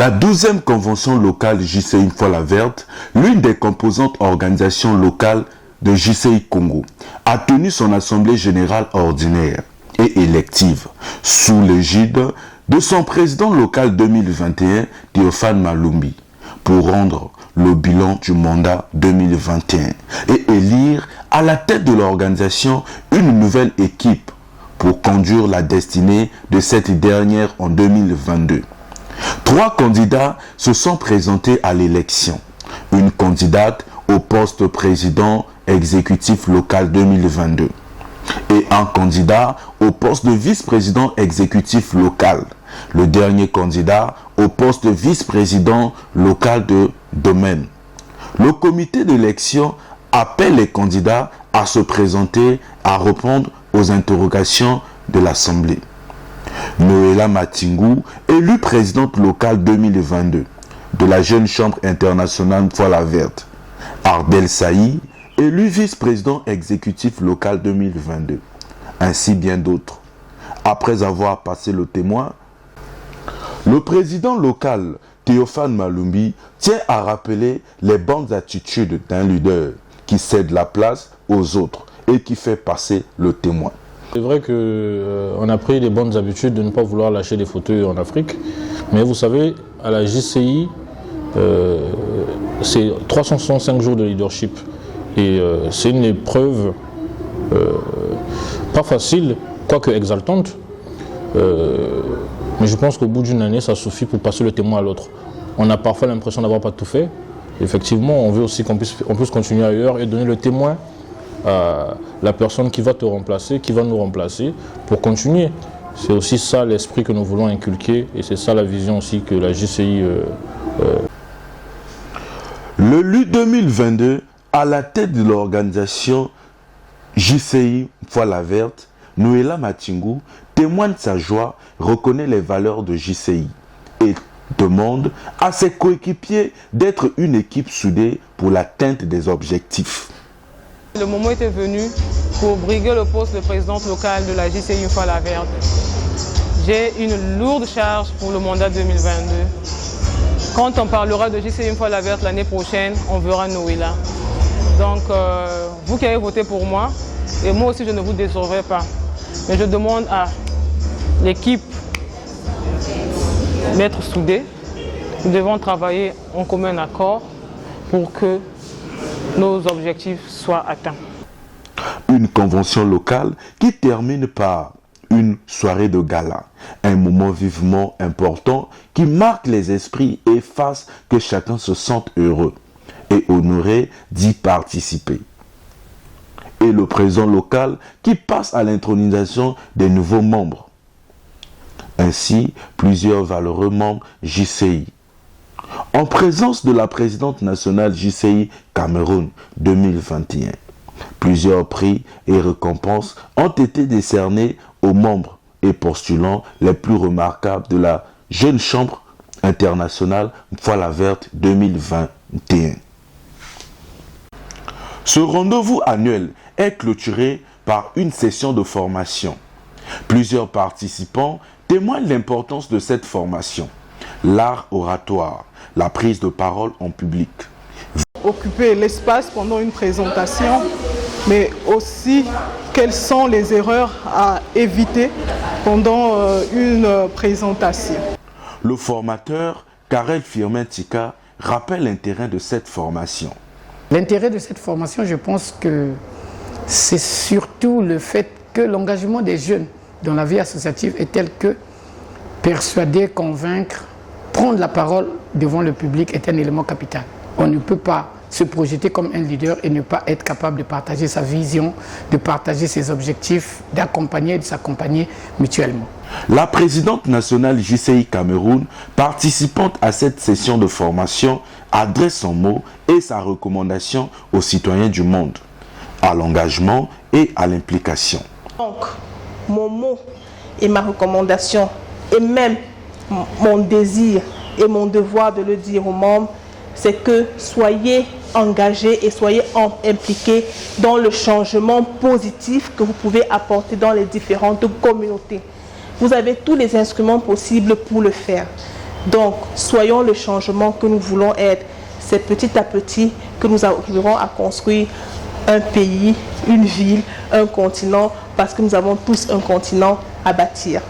La 12e convention locale JCI Mfola Verte, l'une des composantes organisations locales de JCI Congo, a tenu son assemblée générale ordinaire et élective sous l'égide de son président local 2021, Théophane Malumbi, pour rendre le bilan du mandat 2021 et élire à la tête de l'organisation une nouvelle équipe pour conduire la destinée de cette dernière en 2022. 3 candidats se sont présentés à l'élection. Une candidate au poste président exécutif local 2022 et un candidat au poste de vice-président exécutif local. Le dernier candidat au poste de vice-président local de domaine. Le comité d'élection appelle les candidats à se présenter, à répondre aux interrogations de l'Assemblée. Noéla Matingou, élue présidente locale 2022 de la Jeune Chambre internationale Mfola Verte. Ardel Saï, élu vice-président exécutif local 2022. Ainsi bien d'autres. Après avoir passé le témoin, le président local Théophane Malumbi tient à rappeler les bonnes attitudes d'un leader qui cède la place aux autres et qui fait passer le témoin. C'est vrai qu'on a pris les bonnes habitudes de ne pas vouloir lâcher des fauteuils en Afrique, mais vous savez, à la JCI, c'est 365 jours de leadership et c'est une épreuve pas facile, quoique exaltante, mais je pense qu'au bout d'une année, ça suffit pour passer le témoin à l'autre. On a parfois l'impression d'avoir pas tout fait. Effectivement, on veut aussi qu'on puisse continuer ailleurs et donner le témoin à la personne qui va te remplacer, qui va nous remplacer pour continuer. C'est aussi ça l'esprit que nous voulons inculquer et c'est ça la vision aussi que la JCI... Le LU 2022, à la tête de l'organisation JCI Mfola Verte, Noéla Matingou témoigne sa joie, reconnaît les valeurs de JCI et demande à ses coéquipiers d'être une équipe soudée pour l'atteinte des objectifs. Le moment était venu pour briguer le poste de présidente locale de la JCI Mfola Verte. J'ai une lourde charge pour le mandat 2022. Quand on parlera de JCI Mfola Verte l'année prochaine, on verra Noéla. Donc, vous qui avez voté pour moi, et moi aussi je ne vous décevrai pas. Mais je demande à l'équipe d'être soudée. Nous devons travailler en commun accord pour que nos objectifs soient atteints. Une convention locale qui termine par une soirée de gala, un moment vivement important qui marque les esprits et fasse que chacun se sente heureux et honoré d'y participer. Et le président local qui passe à l'intronisation des nouveaux membres. Ainsi, plusieurs valeureux membres JCI. En présence de la présidente nationale JCI Cameroun 2021, plusieurs prix et récompenses ont été décernés aux membres et postulants les plus remarquables de la Jeune Chambre internationale Mfola Verte 2021. Ce rendez-vous annuel est clôturé par une session de formation. Plusieurs participants témoignent l'importance de cette formation. L'art oratoire, la prise de parole en public. Occuper l'espace pendant une présentation, mais aussi quelles sont les erreurs à éviter pendant une présentation. Le formateur, Karel Firmin Tika, rappelle l'intérêt de cette formation. L'intérêt de cette formation, je pense que c'est surtout le fait que l'engagement des jeunes dans la vie associative est tel que persuader, convaincre, prendre la parole devant le public est un élément capital. On ne peut pas se projeter comme un leader et ne pas être capable de partager sa vision, de partager ses objectifs, d'accompagner et de s'accompagner mutuellement. La présidente nationale JCI Cameroun, participante à cette session de formation, adresse son mot et sa recommandation aux citoyens du monde, à l'engagement et à l'implication. Donc, mon mot et ma recommandation, et même mon désir et mon devoir de le dire aux membres, c'est que soyez engagés et soyez impliqués dans le changement positif que vous pouvez apporter dans les différentes communautés. Vous avez tous les instruments possibles pour le faire. Donc, soyons le changement que nous voulons être. C'est petit à petit que nous arriverons à construire un pays, une ville, un continent, parce que nous avons tous un continent à bâtir.